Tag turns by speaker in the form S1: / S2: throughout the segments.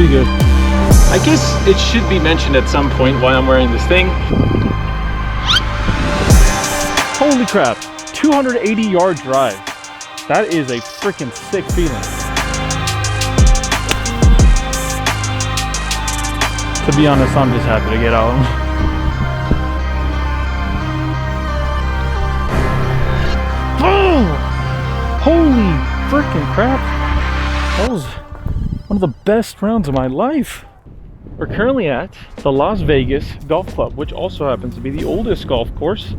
S1: pretty good. I guess it should be mentioned at some point why I'm wearing this thing. Holy crap, 280-yard drive. That is a freaking sick feeling. To be honest, I'm just happy to get out. Oh! Holy freaking crap. That was one of the best rounds of my life. We're currently at the Las Vegas Golf Club, which also happens to be the oldest golf course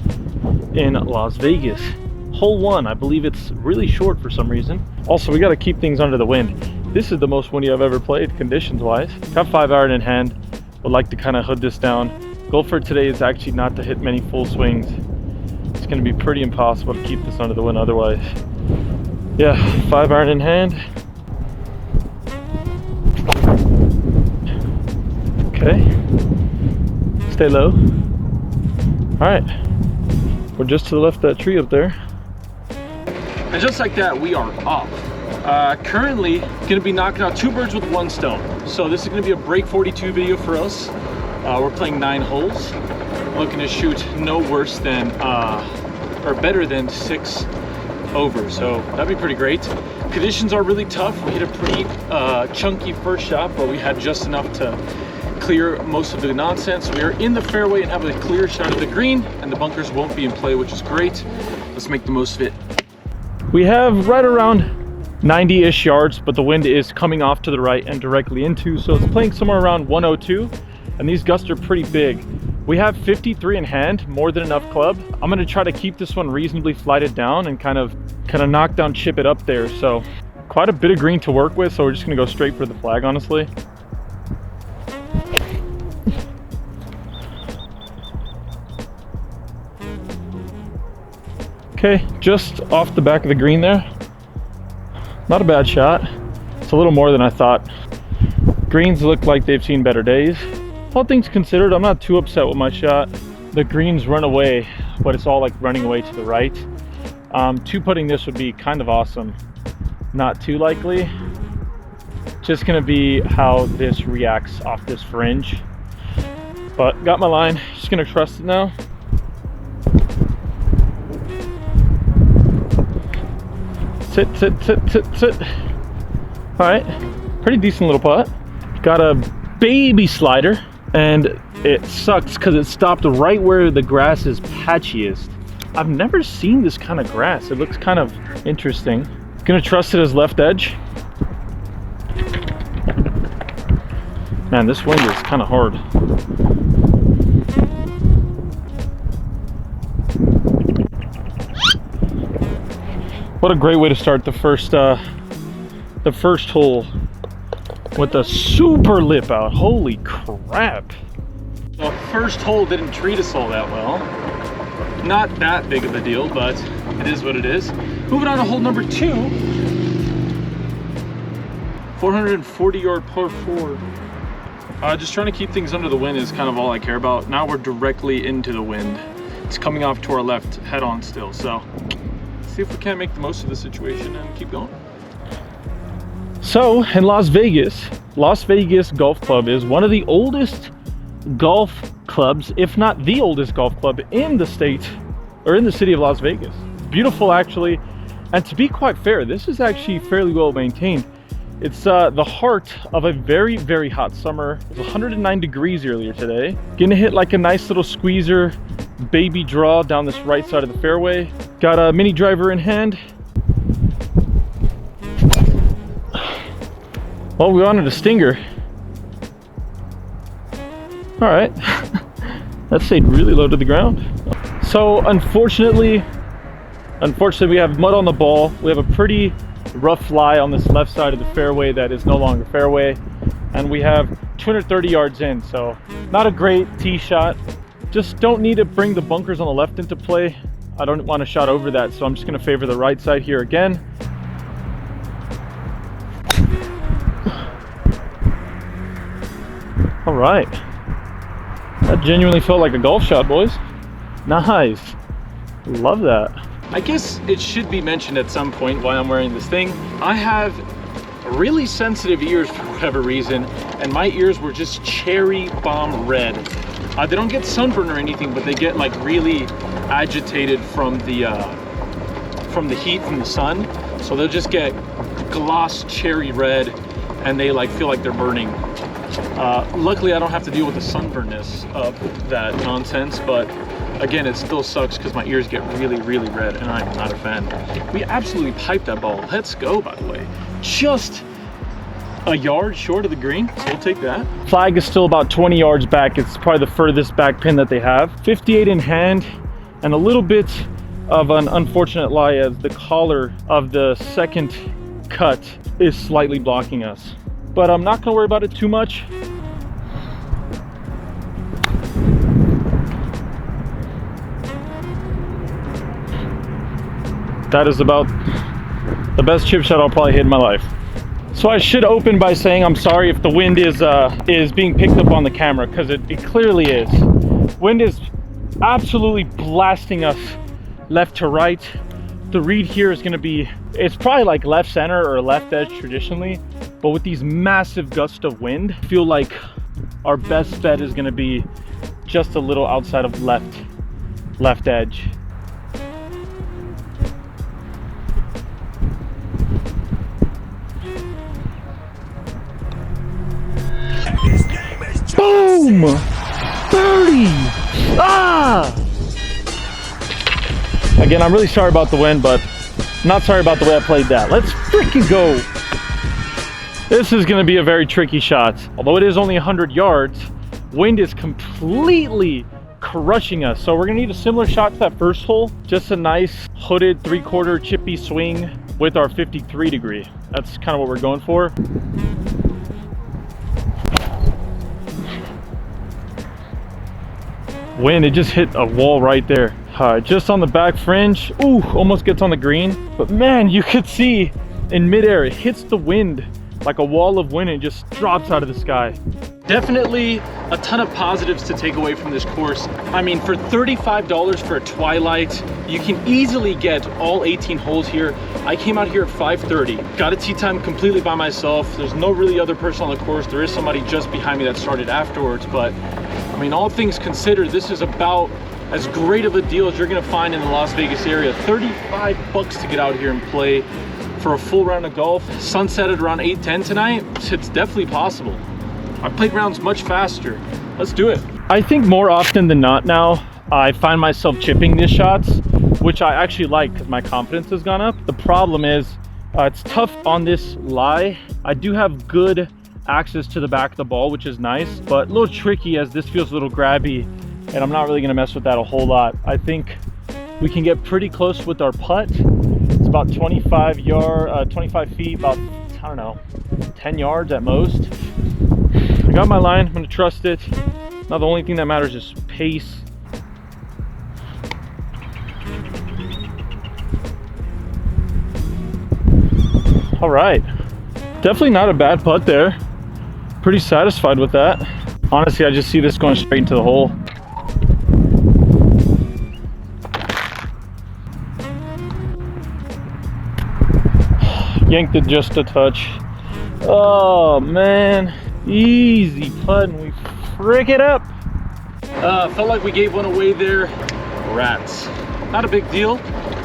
S1: in Las Vegas. Hole 1, I believe it's really short for some reason. Also, we got to keep things under the wind. This is the most windy I've ever played, conditions-wise. Got 5-iron in hand. Would like to kind of hood this down. Goal for today is actually not to hit many full swings. It's going to be pretty impossible to keep this under the wind otherwise. Yeah, 5-iron in hand. Okay. Stay low. All right. We're just to the left of that tree up there. And just like that, we are off. Currently gonna be knocking out 2 birds with 1 stone. So this is gonna be a break 42 video for us. We're playing 9 holes. Looking to shoot no worse than, or better than 6 over. So that'd be pretty great. Conditions are really tough. We hit a pretty chunky first shot, but we had just enough to clear most of the nonsense. We are in the fairway and have a clear shot of the green, and the bunkers won't be in play, which is great. Let's make the most of it. We have right around 90-ish yards, but the wind is coming off to the right and directly into, so it's playing somewhere around 102, and these gusts are pretty big. We have 53 in hand, more than enough club. I'm gonna try to keep this one reasonably flighted down and kind of knock down, chip it up there. So quite a bit of green to work with, so we're just gonna go straight for the flag, honestly. Okay, just off the back of the green there. Not a bad shot. It's a little more than I thought. Greens look like they've seen better days. All things considered, I'm not too upset with my shot. The greens run away, but it's all like running away to the right. 2-putting this would be kind of awesome. Not too likely. Just gonna be how this reacts off this fringe. But got my line, just gonna trust it now. Sit, sit, sit, sit, sit. All right, pretty decent little putt. Got a baby slider, and it sucks because it stopped right where the grass is patchiest. I've never seen this kind of grass. It looks kind of interesting. Gonna trust it as left edge. Man, this wind is kind of hard. What a great way to start the first hole with a super lip out. Holy crap. The first hole didn't treat us all that well. Not that big of a deal, but it is what it is. Moving on to hole number 2. 440-yard par 4. Just trying to keep things under the wind is kind of all I care about. Now we're directly into the wind. It's coming off to our left head on still, so see if we can't make the most of the situation and keep going. So in Las Vegas Golf Club is one of the oldest golf clubs, if not the oldest golf club in the state, or in the city of Las Vegas. Beautiful, actually, and to be quite fair, this is actually fairly well maintained. It's the heart of a very, very hot summer. It was 109 degrees earlier today. Gonna hit like a nice little squeezer baby draw down this right side of the fairway. Got a mini driver in hand. Well, we wanted a stinger. All right, that stayed really low to the ground. So unfortunately we have mud on the ball. We have a pretty rough lie on this left side of the fairway that is no longer fairway, and we have 230 yards in, so not a great tee shot. Just don't need to bring the bunkers on the left into play. I don't want to shot over that, so I'm just going to favor the right side here again. All right, that genuinely felt like a golf shot, boys. Nice, love that. I guess it should be mentioned at some point why I'm wearing this thing. I have really sensitive ears for whatever reason, and my ears were just cherry bomb red. They don't get sunburn or anything, but they get like really agitated from the heat from the sun. So they'll just get gloss cherry red, and they like feel like they're burning. Luckily, I don't have to deal with the sunburnness of that nonsense, but again, it still sucks because my ears get really, really red, and I'm not a fan. We absolutely piped that ball. Let's go, by the way. Just a yard short of the green, so we'll take that. Flag is still about 20 yards back. It's probably the furthest back pin that they have. 58 in hand, and a little bit of an unfortunate lie as the collar of the second cut is slightly blocking us. But I'm not gonna worry about it too much. That is about the best chip shot I'll probably hit in my life. So I should open by saying I'm sorry if the wind is being picked up on the camera, because it clearly is. Wind is absolutely blasting us left to right. The read here is gonna be, it's probably like left center or left edge traditionally, but with these massive gusts of wind, I feel like our best bet is gonna be just a little outside of left edge. Boom! Birdie! Ah! Again, I'm really sorry about the wind, but not sorry about the way I played that. Let's freaking go! This is going to be a very tricky shot. Although it is only 100 yards, wind is completely crushing us. So we're going to need a similar shot to that first hole. Just a nice hooded 3/4 chippy swing with our 53 degree. That's kind of what we're going for. Wind, it just hit a wall right there. Just on the back fringe. Ooh, almost gets on the green. But man, you could see in midair, it hits the wind like a wall of wind and just drops out of the sky. Definitely a ton of positives to take away from this course. I mean, for $35 for a twilight, you can easily get all 18 holes here. I came out here at 5:30. Got a tee time completely by myself. There's no really other person on the course. There is somebody just behind me that started afterwards, but I mean, all things considered, this is about as great of a deal as you're gonna find in the Las Vegas area. 35 bucks to get out here and play for a full round of golf. Sunset at around 8:10 tonight. It's definitely possible. I played rounds much faster. Let's do it. I think more often than not now, I find myself chipping these shots, which I actually like because my confidence has gone up. The problem is, it's tough on this lie. I do have good access to the back of the ball, which is nice, but a little tricky as this feels a little grabby, and I'm not really gonna mess with that a whole lot. I think we can get pretty close with our putt. It's about 25 feet, about, I don't know, 10 yards at most. I got my line, I'm gonna trust it. Now the only thing that matters is pace. All right, definitely not a bad putt there. Pretty satisfied with that. Honestly, I just see this going straight into the hole. Yanked it just a touch. Oh man, easy putt, and we frick it up. Felt like we gave one away there. Rats. Not a big deal,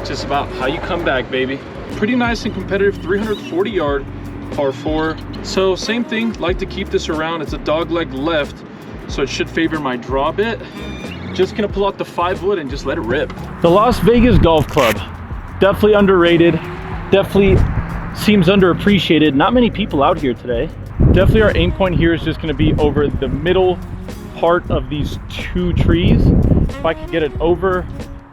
S1: just about how you come back, baby. Pretty nice and competitive 340 yard par 4. So same thing, like to keep this around. It's a dog leg left, so it should favor my draw a bit. Just gonna pull out the 5 wood and just let it rip. The Las Vegas Golf Club, definitely underrated, definitely seems underappreciated. Not many people out here today. Definitely our aim point here is just gonna be over the middle part of these 2 trees. If I can get it over,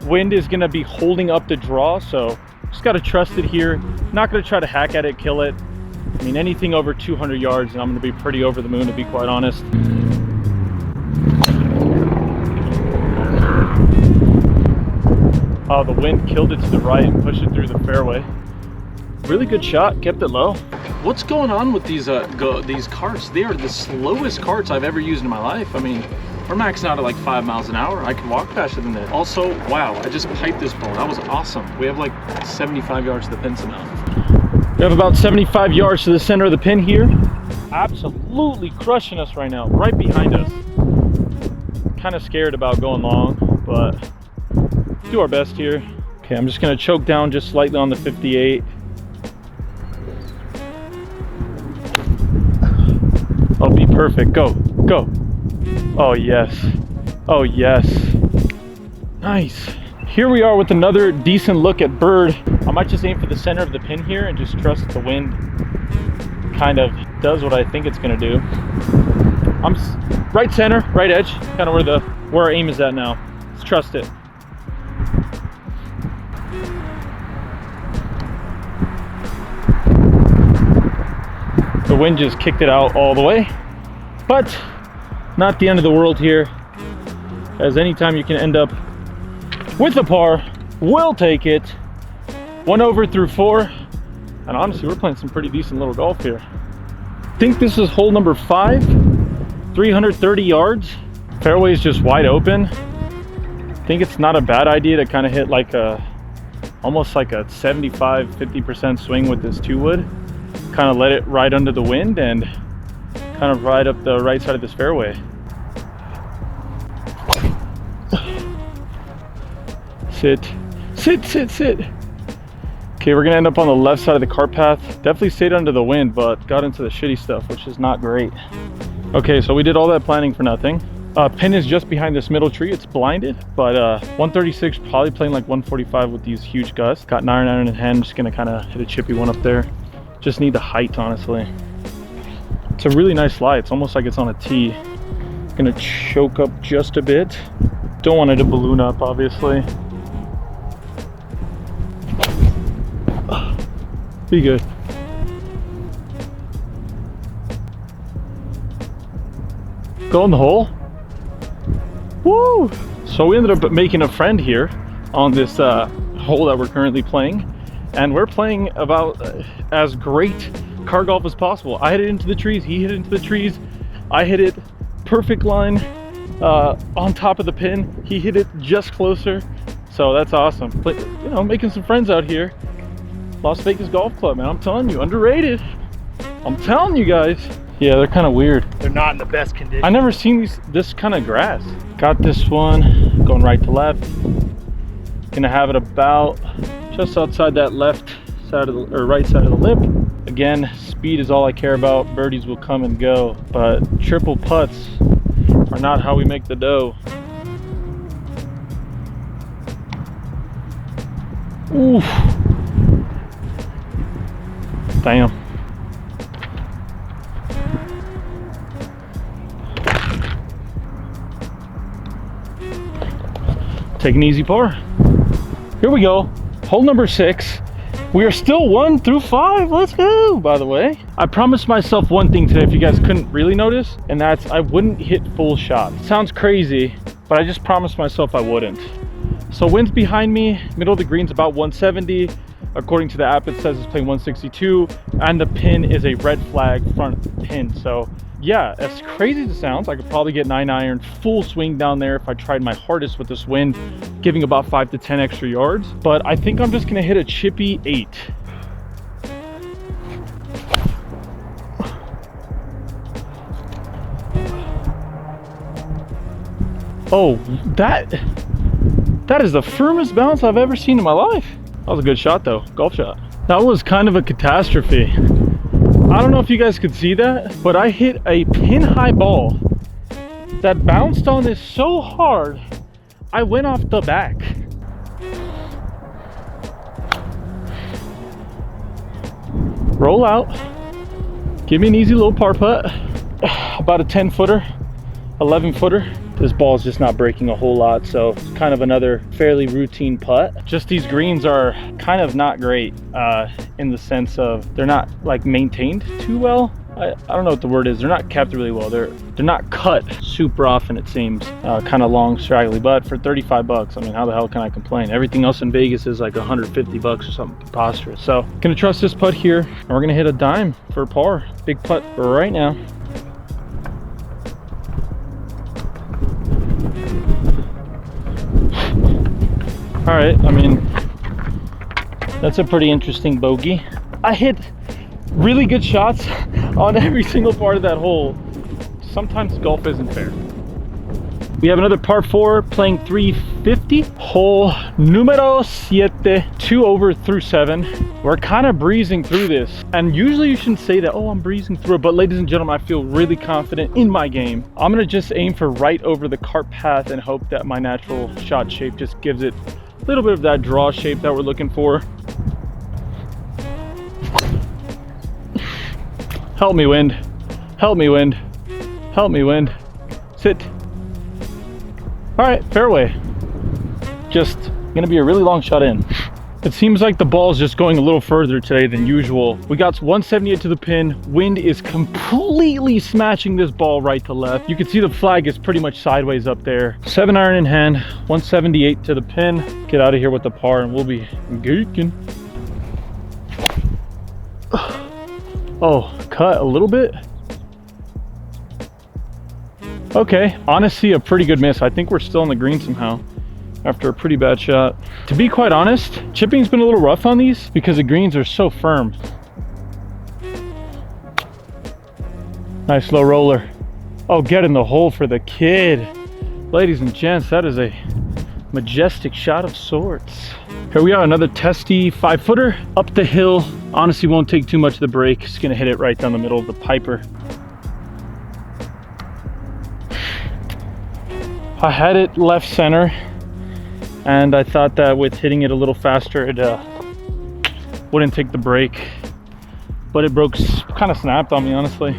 S1: wind is gonna be holding up the draw, so just gotta trust it here. Not gonna try to hack at it, kill it. I mean, anything over 200 yards and I'm gonna be pretty over the moon, to be quite honest. Oh, the wind killed it to the right and pushed it through the fairway. Really good shot, kept it low. What's going on with these carts? They are the slowest carts I've ever used in my life. I mean, we're maxing out at like 5 miles an hour. I can walk faster than that. Also, wow, I just piped this ball. That was awesome. We have like 75 yards to the pin somehow. We have about 75 yards to the center of the pin here. Absolutely crushing us right now, right behind us. Kind of scared about going long, but do our best here. Okay, I'm just gonna choke down just slightly on the 58. I'll be perfect. Go, go. Oh yes. Oh yes. Nice. Here we are with another decent look at bird. I might just aim for the center of the pin here and just trust the wind kind of does what I think it's gonna do. I'm right center, right edge, kind of where our aim is at now. Let's trust it. The wind just kicked it out all the way, but not the end of the world here, as anytime you can end up with a par, we'll take it. 1 over through 4, and honestly we're playing some pretty decent little golf here. I think this is hole number 5, 330 yards. Fairway is just wide open. I think it's not a bad idea to kind of hit like almost like a 75-50% swing with this 2-wood. Kind of let it ride under the wind and kind of ride up the right side of this fairway. Sit, sit, sit, sit. Okay, we're gonna end up on the left side of the cart path. Definitely stayed under the wind, but got into the shitty stuff, which is not great. Okay, so we did all that planning for nothing. Pin is just behind this middle tree. It's blinded, but 136, probably playing like 145 with these huge gusts. Got 9 iron in hand, just gonna kind of hit a chippy one up there. Just need the height, honestly. It's a really nice lie. It's almost like it's on a tee. Gonna choke up just a bit. Don't want it to balloon up, obviously. Be good. Go in the hole. Woo! So we ended up making a friend here on this hole that we're currently playing, and we're playing about as great car golf as possible. I hit it into the trees, he hit it into the trees, I hit it perfect line on top of the pin, he hit it just closer. So that's awesome. But, you know, making some friends out here. Las Vegas Golf Club, man, I'm telling you, underrated. I'm telling you guys. Yeah, they're kind of weird.
S2: They're not in the best condition.
S1: I've never seen this kind of grass. Got this one going right to left. Gonna have it about just outside that left side of the, or right side of the lip. Again, speed is all I care about. Birdies will come and go, but triple putts are not how we make the dough. Oof. Damn. Take an easy par. Here we go. Hole number 6. We are still 1 through 5. Let's go, by the way. I promised myself one thing today, if you guys couldn't really notice, and that's I wouldn't hit full shot. It sounds crazy, but I just promised myself I wouldn't. So wind's behind me, middle of the green's about 170. According to the app, it says it's playing 162, and the pin is a red flag front pin. So yeah, as crazy as it sounds, I could probably get 9 iron full swing down there if I tried my hardest with this wind, giving about 5 to 10 extra yards. But I think I'm just gonna hit a chippy 8. Oh, that is the firmest bounce I've ever seen in my life. That was a good shot though, golf shot. That was kind of a catastrophe. I don't know if you guys could see that, but I hit a pin high ball that bounced on this so hard, I went off the back. Roll out, give me an easy little par putt, about a 10 footer, 11 footer. This ball is just not breaking a whole lot, so it's kind of another fairly routine putt. Just these greens are kind of not great in the sense of they're not like maintained too well. I don't know what the word is. They're not kept really well. They're not cut super often, it seems. Kind of long, straggly, but for 35 bucks, I mean, how the hell can I complain? Everything else in Vegas is like 150 bucks or something preposterous. So gonna trust this putt here, and we're gonna hit a dime for a par. Big putt right now. All right, I mean, that's a pretty interesting bogey. I hit really good shots on every single part of that hole. Sometimes golf isn't fair. We have another par 4 playing 350. Hole numero 7, 2 over through 7. We're kind of breezing through this. And usually you shouldn't say that, oh, I'm breezing through it. But ladies and gentlemen, I feel really confident in my game. I'm gonna just aim for right over the cart path and hope that my natural shot shape just gives it a little bit of that draw shape that we're looking for. Help me, wind. Help me, wind. Help me, wind. Sit. All right, fairway. Just gonna be a really long shot in. It seems like the ball's just going a little further today than usual. We got 178 to the pin. Wind is completely smashing this ball right to left. You can see the flag is pretty much sideways up there. 7 iron in hand, 178 to the pin. Get out of here with the par and we'll be geeking. Oh, cut a little bit. Okay, honestly, a pretty good miss. I think we're still on the green somehow after a pretty bad shot. To be quite honest, chipping's been a little rough on these because the greens are so firm. Nice low roller. Oh, get in the hole for the kid. Ladies and gents, that is a majestic shot of sorts. Here we are, another testy 5-footer up the hill. Honestly, won't take too much of the break. Just gonna hit it right down the middle of the piper. I had it left center, and I thought that with hitting it a little faster, it wouldn't take the break, but it broke, kind of snapped on me, honestly.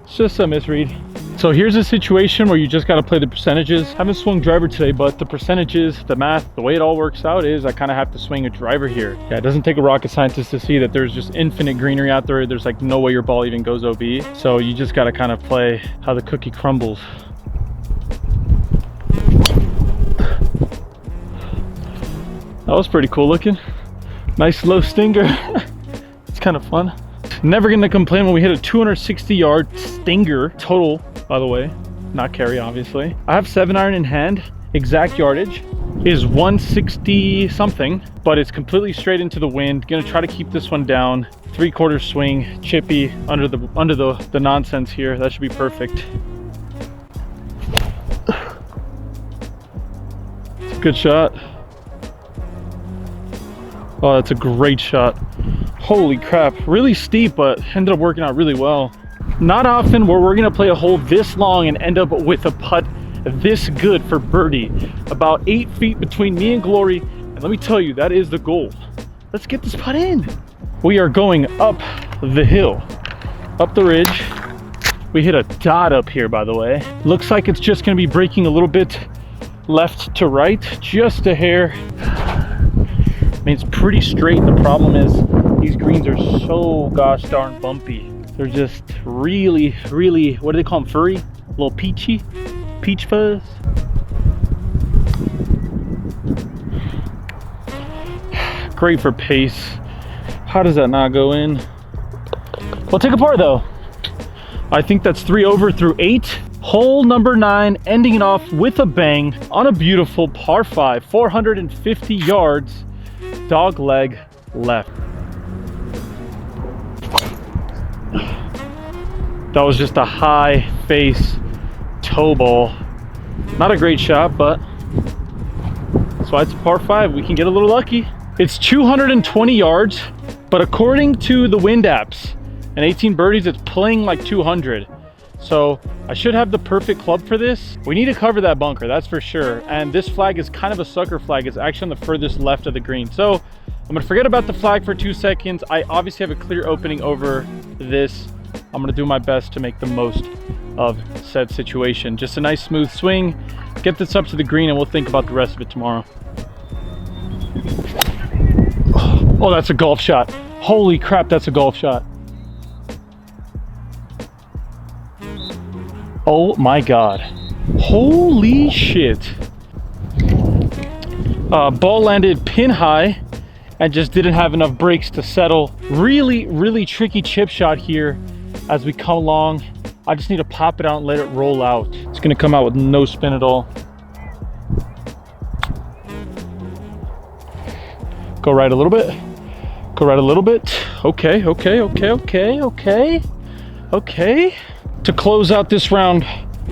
S1: It's just a misread. So here's a situation where you just got to play the percentages. Haven't swung driver today, but the percentages, the math, the way it all works out is I kind of have to swing a driver here. Yeah, it doesn't take a rocket scientist to see that there's just infinite greenery out there. There's like no way your ball even goes OB. So you just got to kind of play how the cookie crumbles. That was pretty cool looking. Nice low stinger. It's kind of fun. Never gonna complain when we hit a 260-yard stinger total, by the way, not carry, obviously. I have 7 iron in hand. Exact yardage is 160 something, but it's completely straight into the wind. Gonna try to keep this one down. 3/4 swing, chippy under the nonsense here. That should be perfect. It's a good shot. Oh, that's a great shot. Holy crap, really steep, but ended up working out really well. Not often where we're gonna play a hole this long and end up with a putt this good for birdie. About 8 feet between me and Glory, and let me tell you, that is the goal. Let's get this putt in. We are going up the hill, up the ridge. We hit a dot up here, by the way. Looks like it's just gonna be breaking a little bit left to right, just a hair. I mean, it's pretty straight. The problem is these greens are so gosh darn bumpy. They're just really, really, what do they call them, furry? A little peachy, peach fuzz. Great for pace. How does that not go in? We'll take a par though. I think that's 3 over through 8. Hole number 9, ending it off with a bang on a beautiful par 5, 450 yards. Dog leg left. That was just a high face toe ball. Not a great shot, but that's why it's a par 5. We can get a little lucky. It's 220 yards, but according to the wind apps and 18 birdies, it's playing like 200. So I should have the perfect club for this. We need to cover that bunker, that's for sure. And this flag is kind of a sucker flag. It's actually on the furthest left of the green. So I'm gonna forget about the flag for 2 seconds. I obviously have a clear opening over this. I'm gonna do my best to make the most of said situation. Just a nice smooth swing. Get this up to the green and we'll think about the rest of it tomorrow. Oh, that's a golf shot. Holy crap, that's a golf shot. Oh my God. Holy shit. Ball landed pin high and just didn't have enough brakes to settle. Really, really tricky chip shot here as we come along. I just need to pop it out and let it roll out. It's gonna come out with no spin at all. Go right a little bit. Go right a little bit. Okay, okay, okay, okay, okay, okay. To close out this round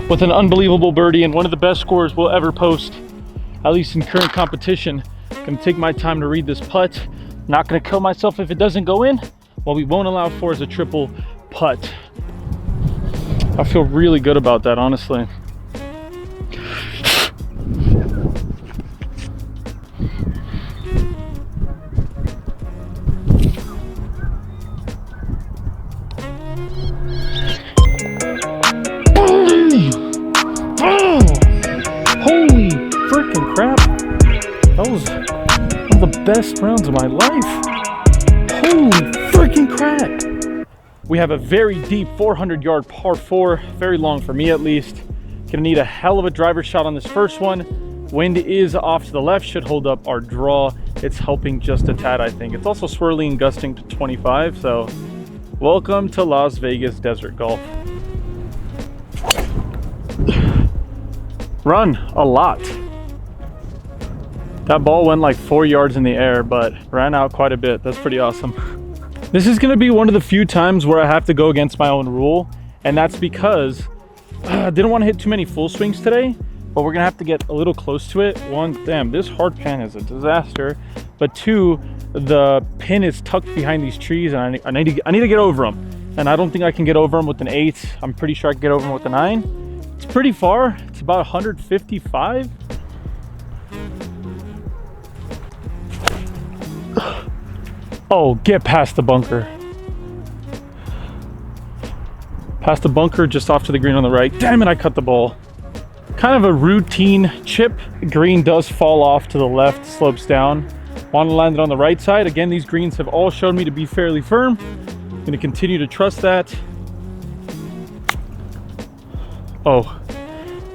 S1: with an unbelievable birdie and one of the best scores we'll ever post, at least in current competition. Gonna take my time to read this putt. Not gonna kill myself if it doesn't go in. What we won't allow for is a triple putt. I feel really good about that, honestly. Holy freaking crap. That was one of the best rounds of my life. Holy freaking crap. We have a very deep 400-yard par 4, very long for me at least. Gonna need a hell of a driver shot on this first one. Wind is off to the left, should hold up our draw. It's helping just a tad, I think. It's also swirling and gusting to 25, so welcome to Las Vegas Desert Golf. Run a lot. That ball went like 4 yards in the air, but ran out quite a bit. That's pretty awesome. This is gonna be one of the few times where I have to go against my own rule, and that's because I didn't want to hit too many full swings today, but we're gonna have to get a little close to it. One, damn, this hard pan is a disaster. But two, the pin is tucked behind these trees, and I need to get over them. And I don't think I can get over them with an 8. I'm pretty sure I can get over them with a 9. It's pretty far. It's about 155. Oh, get past the bunker. Past the bunker, just off to the green on the right. Damn it, I cut the ball. Kind of a routine chip. Green does fall off to the left, slopes down. Want to land it on the right side. Again, these greens have all shown me to be fairly firm. I'm going to continue to trust that. Oh,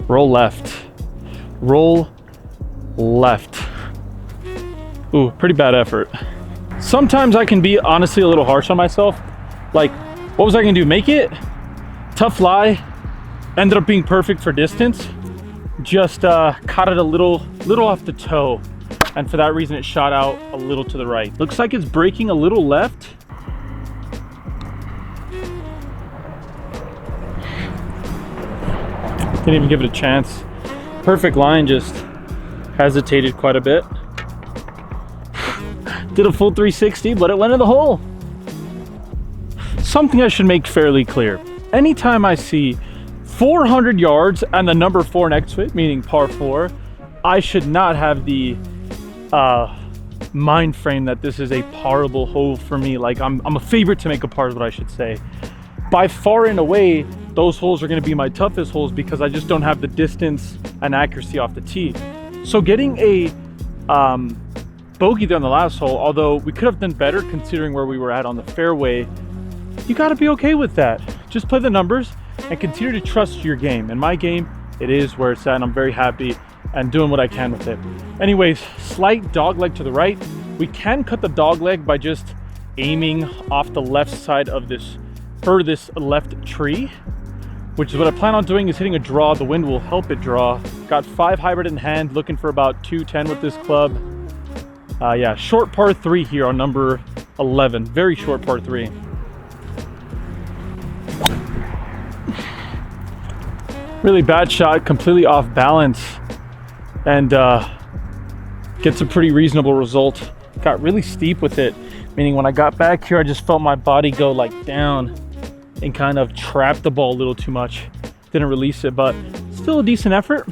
S1: roll left. Roll left. Ooh, pretty bad effort. Sometimes I can be honestly a little harsh on myself. Like, what was I gonna do? Make it? Tough lie. Ended up being perfect for distance. Just caught it a little off the toe. And for that reason, it shot out a little to the right. Looks like it's breaking a little left. Didn't even give it a chance. Perfect line, just hesitated quite a bit. Did a full 360, but it went in the hole. Something I should make fairly clear. Anytime I see 400 yards and the number 4 next to it, meaning par 4, I should not have the mind frame that this is a parable hole for me. Like I'm a favorite to make a par is what I should say. By far and away, those holes are going to be my toughest holes because I just don't have the distance and accuracy off the tee. So getting a bogey there on the last hole, although we could have done better considering where we were at on the fairway, you got to be okay with that. Just play the numbers and continue to trust your game. And my game, it is where it's at, and I'm very happy and doing what I can with it. Anyways, slight dog leg to the right. We can cut the dog leg by just aiming off the left side of this furthest left tree, which is what I plan on doing, is hitting a draw. The wind will help it draw. Got 5 hybrid in hand, looking for about 210 with this club. Yeah, short par 3 here on number 11. Very short par 3. Really bad shot, completely off balance, and gets a pretty reasonable result. Got really steep with it, meaning when I got back here, I just felt my body go like down and kind of trapped the ball a little too much. Didn't release it, but still a decent effort.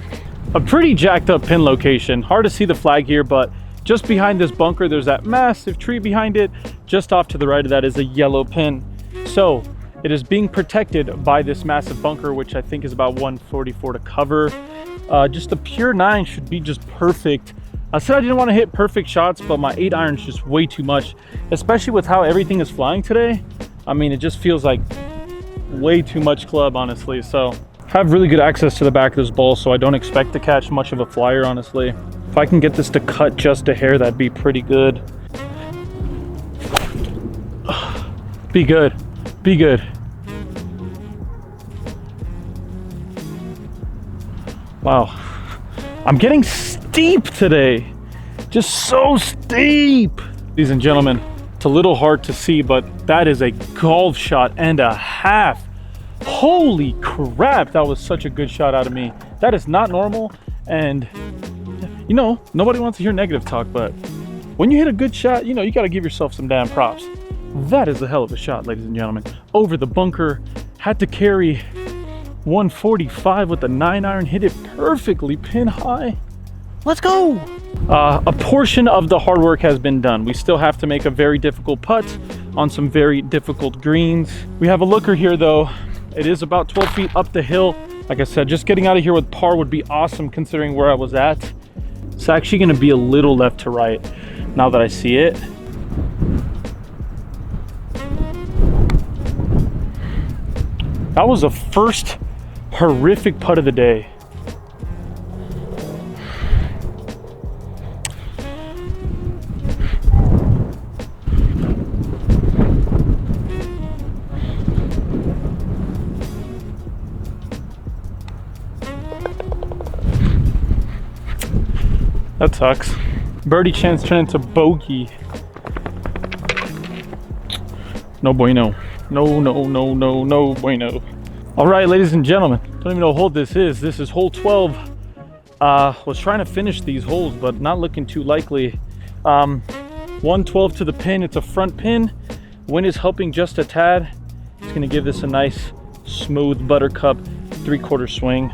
S1: A pretty jacked up pin location. Hard to see the flag here, but just behind this bunker, there's that massive tree behind it. Just off to the right of that is a yellow pin. So it is being protected by this massive bunker, which I think is about 144 to cover. Just a pure 9 should be just perfect. I said I didn't want to hit perfect shots, but my 8 iron is just way too much, especially with how everything is flying today. I mean, it just feels like way too much club, honestly. So have really good access to the back of this ball, so I don't expect to catch much of a flyer, honestly. If I can get this to cut just a hair, that'd be pretty good. Be good. Be good. Wow. I'm getting steep today. Just so steep. Ladies and gentlemen, It's a little hard to see, but that is a golf shot and a half. Holy crap, that was such a good shot out of me. That is not normal, and you know, nobody wants to hear negative talk, but when you hit a good shot, you know, you got to give yourself some damn props. That is a hell of a shot, ladies and gentlemen. Over the bunker, had to carry 145 with the 9-iron, hit it perfectly pin high. Let's go. A portion of the hard work has been done. We still have to make a very difficult putt on some very difficult greens. We have a looker here though. It is about 12 feet up the hill. Like I said, just getting out of here with par would be awesome considering where I was at. It's actually gonna be a little left to right now that I see it. That was the first horrific putt of the day. That sucks. Birdie chance turned into bogey. No bueno. No bueno. All right, ladies and gentlemen. Don't even know what hole this is. This is hole 12. Was trying to finish these holes, but not looking too likely. 112 to the pin. It's a front pin. Wind is helping just a tad. It's gonna give this a nice, smooth buttercup 3/4 swing.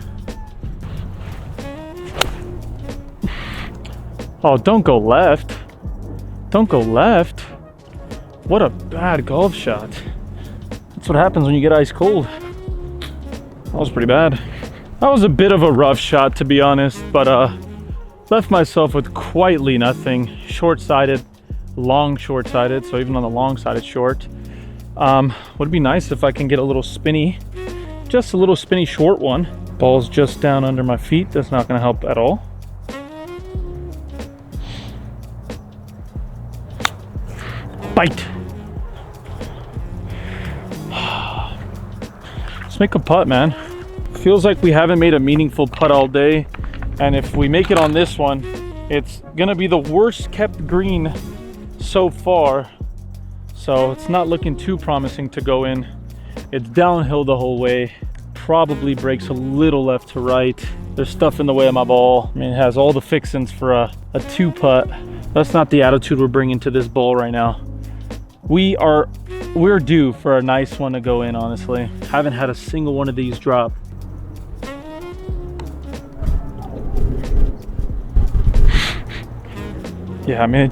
S1: Oh, don't go left. Don't go left. What a bad golf shot. That's what happens when you get ice cold. That was pretty bad. That was a bit of a rough shot, to be honest, but left myself with quietly nothing. Short-sided, long short-sided, so even on the long side it's short. Would be nice if I can get a little spinny, just a little spinny short one. Ball's just down under my feet. That's not gonna help at all. Bite. Let's make a putt, man. Feels like we haven't made a meaningful putt all day, and if we make it on this one, it's gonna be the worst kept green so far, so it's not looking too promising to go in. It's downhill the whole way, probably breaks a little left to right. There's stuff in the way of my ball. I mean, it has all the fixins for a 2-putt. That's not the attitude we're bringing to this ball right now. We're due for a nice one to go in, honestly. Haven't had a single one of these drop. Yeah, I mean,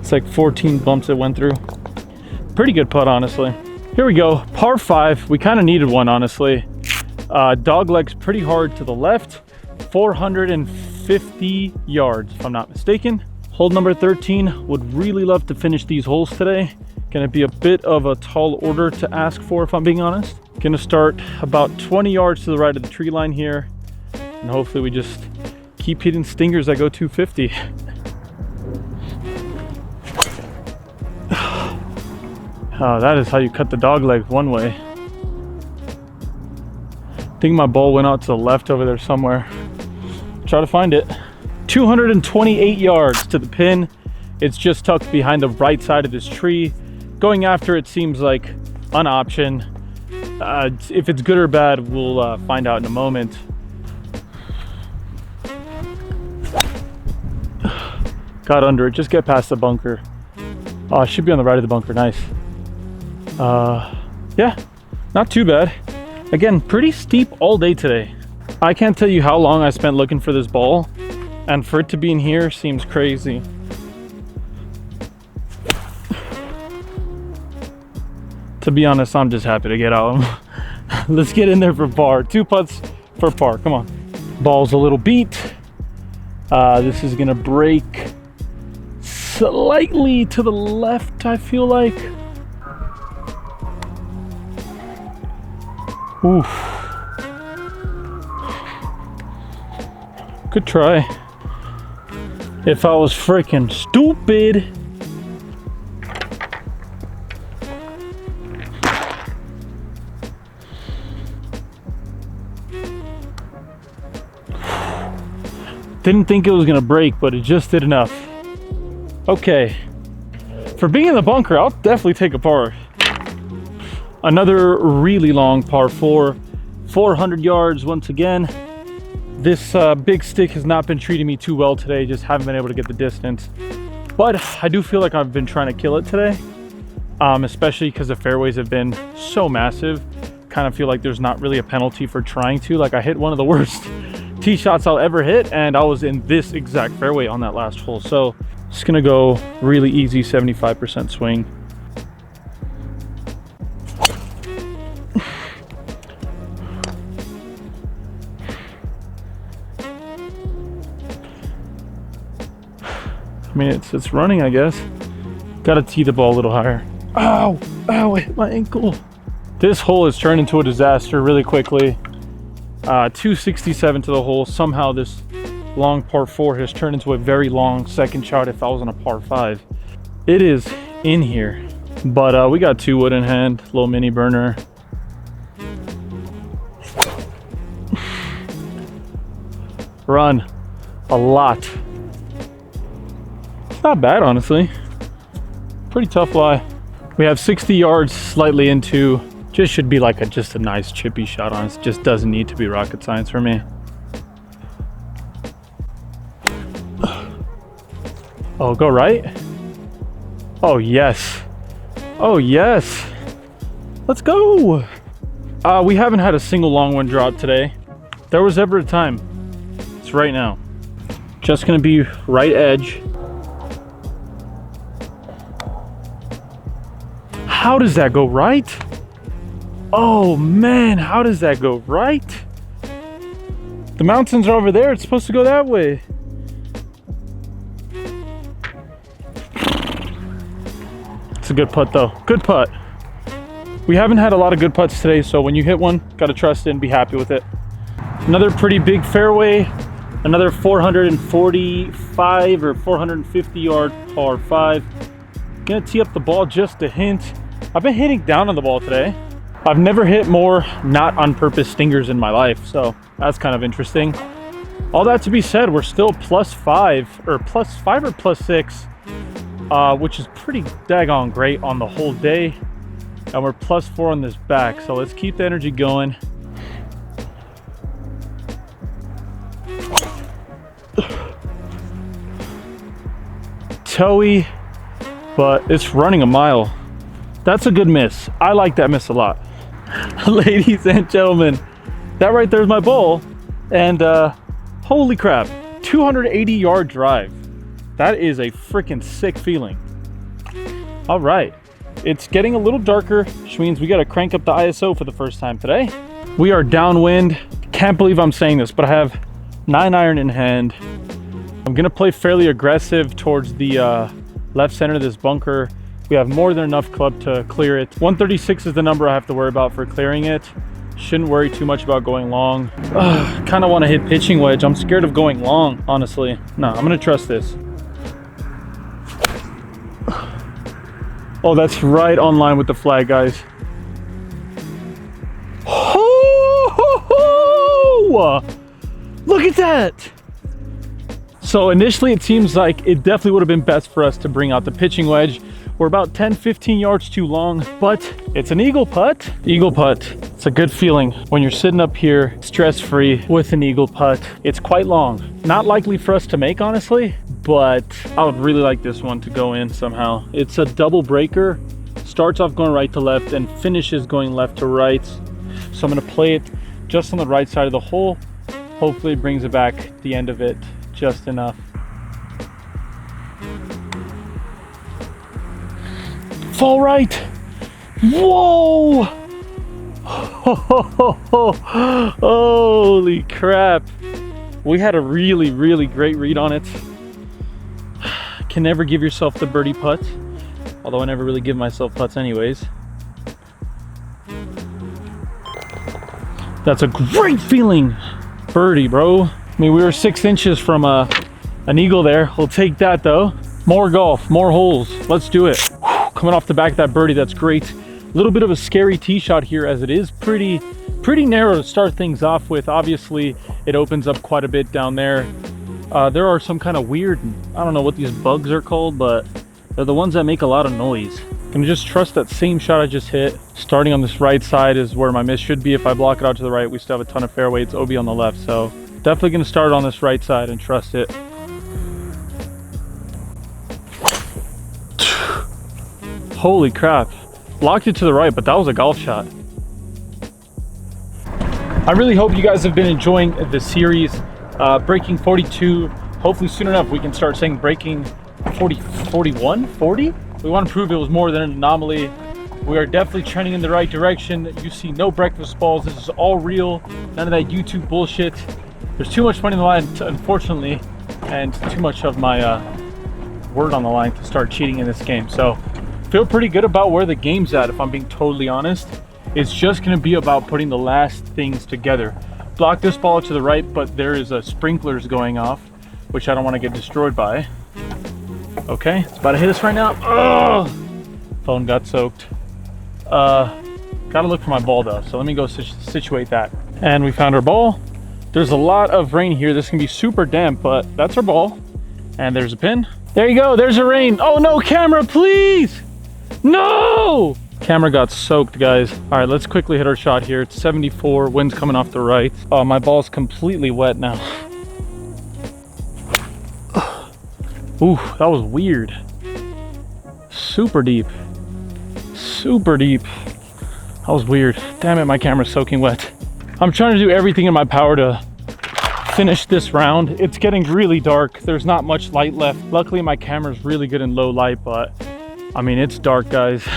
S1: it's like 14 bumps it went through. Pretty good putt, honestly. Here we go, par 5. We kind of needed one, honestly. Dog legs pretty hard to the left. 450 yards, if I'm not mistaken. Hole number 13, would really love to finish these holes today. Gonna be a bit of a tall order to ask for, if I'm being honest. Gonna start about 20 yards to the right of the tree line here, and hopefully we just keep hitting stingers that go 250. Oh, that is how you cut the dog leg one way. I think my ball went out to the left over there somewhere. Try to find it. 228 yards to the pin. It's just tucked behind the right side of this tree. Going after it seems like an option. If it's good or bad, we'll find out in a moment. Got under it, just get past the bunker. Oh, it should be on the right of the bunker, nice. Yeah, not too bad. Again, pretty steep all day today. I can't tell you how long I spent looking for this ball, and for it to be in here seems crazy. To be honest, I'm just happy to get out. Let's get in there for par. 2 putts for par, come on. Ball's a little beat. This is gonna break slightly to the left, I feel like. Oof. Good try. If I was freaking stupid. Didn't think it was gonna break, but it just did enough. Okay, For being in the bunker, I'll definitely take a par. Another really long par 4, 400 yards once again. This big stick has not been treating me too well today, just haven't been able to get the distance. But I do feel like I've been trying to kill it today, especially because the fairways have been so massive. Kind of feel like there's not really a penalty for trying to. Like, I hit one of the worst tee shots I'll ever hit, and I was in this exact fairway on that last hole. So just gonna go really easy 75% swing. I mean, it's running, I guess. Gotta tee the ball a little higher. Ow, ow, I hit my ankle. This hole has turned into a disaster really quickly. 267 to the hole. Somehow this long par 4 has turned into a very long second shot if I was on a par 5. It is in here, but we got 2 wood in hand, little mini burner. Run a lot. It's not bad, honestly. Pretty tough lie. We have 60 yards slightly into. Just should be like just a nice chippy shot on it. Just doesn't need to be rocket science for me. Oh, go right. Oh yes. Oh yes. Let's go. We haven't had a single long one drop today. There was ever a time. It's right now. Just gonna be right edge. How does that go right? Oh man, how does that go right? The mountains are over there. It's supposed to go that way. It's a good putt though. Good putt. We haven't had a lot of good putts today, so when you hit one, gotta trust it and be happy with it. Another pretty big fairway. Another 445 or 450 yard par 5. Gonna tee up the ball just a hint. I've been hitting down on the ball today. I've never hit more not on purpose stingers in my life, so that's kind of interesting. All that to be said, we're still +5 or +6, which is pretty daggone great on the whole day. And we're +4 on this back, so let's keep the energy going. Toey, but it's running a mile. That's a good miss. I like that miss a lot. Ladies and gentlemen, that right there is my ball, and holy crap, 280 yard drive. That is a freaking sick feeling. All right, it's getting a little darker, which means we got to crank up the ISO for the first time today. We are downwind. Can't believe I'm saying this, but I have 9-iron in hand. I'm gonna play fairly aggressive towards the left center of this bunker. We have more than enough club to clear it. 136 is the number I have to worry about for clearing it. Shouldn't worry too much about going long. Kind of want to hit pitching wedge. I'm scared of going long, honestly. No, I'm gonna trust this. Oh, that's right on line with the flag, guys. Oh, look at that. So initially it seems like it definitely would have been best for us to bring out the pitching wedge. We're about 10-15 yards too long, but it's an eagle putt. Eagle putt, it's a good feeling when you're sitting up here stress-free with an eagle putt. It's quite long. Not likely for us to make, honestly, but I would really like this one to go in somehow. It's a double breaker, starts off going right to left and finishes going left to right. So I'm gonna play it just on the right side of the hole. Hopefully it brings it back at the end of it just enough. Fall right. Whoa. Holy crap. We had a really great read on it. Can never give yourself the birdie putt, although I never really give myself putts anyways. That's a great feeling. Birdie, bro. I mean, we were 6 inches from an eagle there. We'll take that though. More golf, more holes. Let's do it. Coming off the back of that birdie, that's great. A little bit of a scary tee shot here, as it is pretty narrow to start things off with. Obviously, it opens up quite a bit down there. There are some kind of weird, I don't know what these bugs are called, but They're the ones that make a lot of noise. Gonna just trust that same shot I just hit. Starting on this right side is where my miss should be. If I block it out to the right, we still have a ton of fairway. It's OB on the left, so definitely gonna start on this right side and trust it. Holy crap. Blocked it to the right, but that was a golf shot. I really hope you guys have been enjoying the series. Breaking 42. Hopefully soon enough we can start saying breaking 40, 41, 40? We want to prove it was more than an anomaly. We are definitely trending in the right direction. You see no breakfast balls. This is all real. None of that YouTube bullshit. There's too much money on the line, unfortunately, and too much of my word on the line to start cheating in this game. So feel pretty good about where the game's at, if I'm being totally honest. It's just going to be about putting the last things together. Block this ball to the right, but there is a sprinklers going off, which I don't want to get destroyed by. Okay, it's about to hit us right now. Oh, phone got soaked. Gotta look for my ball though, so let me go situate that. And we found our ball. There's a lot of rain here. This can be super damp, but that's our ball. And there's a pin. There you go, there's a rain. Oh no, camera, please! No! Camera got soaked, guys. All right, let's quickly hit our shot here. It's 74, wind's coming off the right. Oh, my ball's completely wet now. Ooh, that was weird. Super deep. Super deep. That was weird. Damn it, my camera's soaking wet. I'm trying to do everything in my power to finish this round. It's getting really dark. There's not much light left. Luckily, my camera's really good in low light, but I mean, it's dark, guys.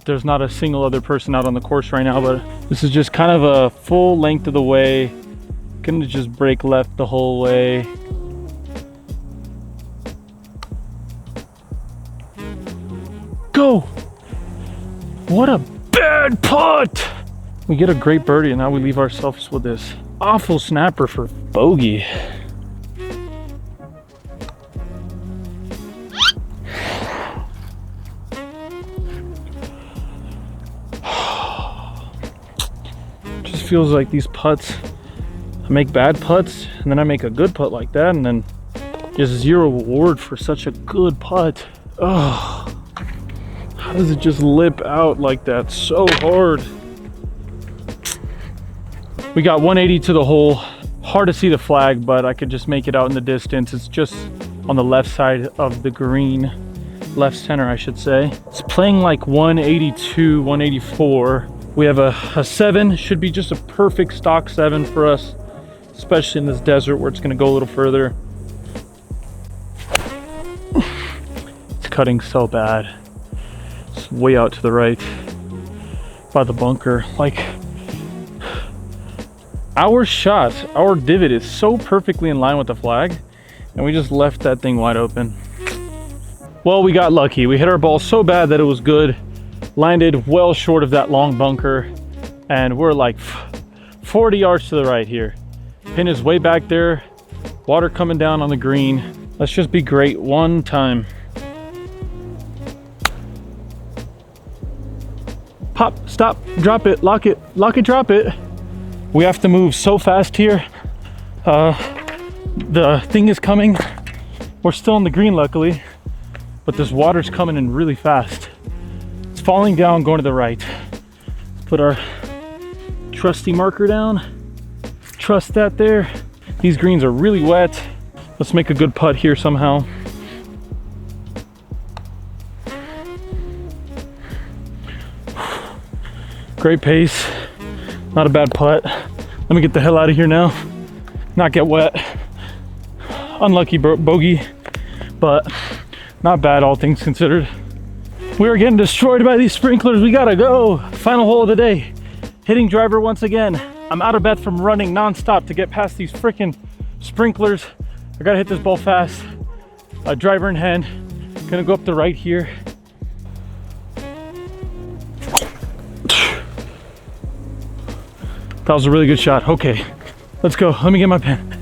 S1: There's not a single other person out on the course right now, but this is just kind of a full length of the way. Gonna just break left the whole way. Go! What a bad putt! We get a great birdie and now we leave ourselves with this awful snapper for bogey. Just feels like these putts, I make bad putts and then I make a good putt like that and then just zero reward for such a good putt. Oh. How does it just lip out like that so hard? We got 180 to the hole. Hard to see the flag, but I could just make it out in the distance. It's just on the left side of the green. Left center, I should say. It's playing like 182, 184. We have a 7. Should be just a perfect stock 7 for us, especially in this desert where it's gonna go a little further. It's cutting so bad. Way out to the right by the bunker. Like, our shot, our divot is so perfectly in line with the flag and we just left that thing wide open. Well, we got lucky. We hit our ball so bad that it was good, landed well short of that long bunker, and we're like 40 yards to the right here. Pin is way back there, water coming down on the green. Let's just be great one time. Pop, stop, drop it, lock it, drop it. We have to move so fast here. The thing is coming. We're still on the green, luckily, but this water's coming in really fast. It's falling down, going to the right. Let's put our trusty marker down. Trust that there. These greens are really wet. Let's make a good putt here somehow. Great pace, not a bad putt. Let me get the hell out of here now, not get wet. Unlucky bogey, but not bad all things considered. We are getting destroyed by these sprinklers. We gotta go. Final hole of the day. Hitting driver once again. I'm out of breath from running nonstop to get past these freaking sprinklers. I gotta hit this ball fast. Driver in hand. Gonna go up the right here. That was a really good shot. Okay, let's go. Let me get my pen.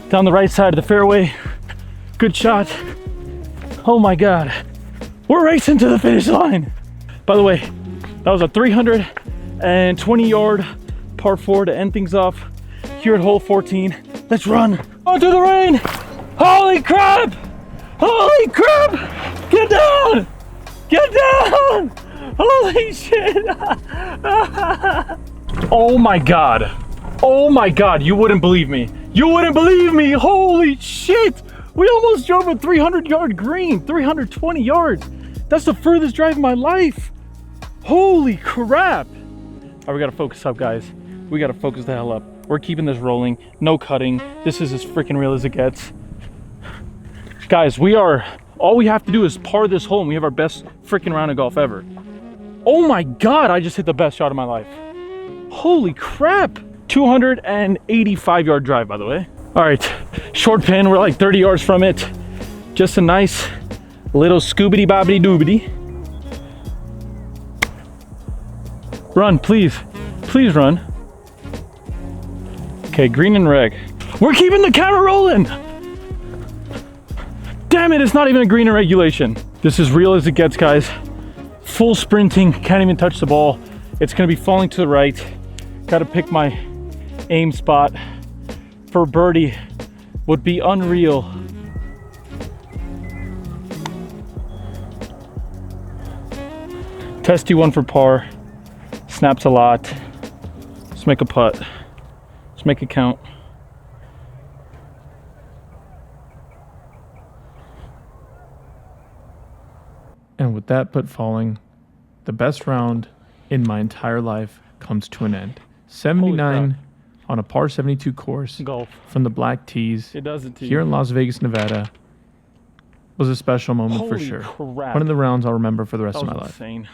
S1: Down the right side of the fairway. Good shot. Oh my God. We're racing to the finish line. By the way, that was a 320-yard par 4 to end things off here at hole 14. Let's run. Onto the rain. Holy crap. Holy crap. Get down! Get down! Holy shit! Oh my god. Oh my god, you wouldn't believe me. You wouldn't believe me! Holy shit! We almost drove a 300-yard green, 320 yards. That's the furthest drive in my life. Holy crap! All right, we gotta focus up, guys. We gotta focus the hell up. We're keeping this rolling, no cutting. This is as freaking real as it gets. Guys, all we have to do is par this hole and we have our best freaking round of golf ever. Oh my god, I just hit the best shot of my life. Holy crap! 285-yard drive, by the way. All right, short pin, we're like 30 yards from it. Just a nice little scoobity bobbity doobity. Run, please. Please run. Okay, green and reg. We're keeping the camera rolling! Damn it, it's not even a green in regulation. This is real as it gets, guys. Full sprinting, can't even touch the ball. It's gonna be falling to the right. Gotta pick my aim spot for birdie. Would be unreal. Testy one for par. Snaps a lot. Let's make a putt. Let's make it count. And with that putt falling, the best round in my entire life comes to an end. 79 on a par 72 course. Golf. From the black tees. It does it to you. Here in Las Vegas, Nevada. Was a special moment for sure. Crap. One of the rounds I'll remember for the rest of my life. Insane.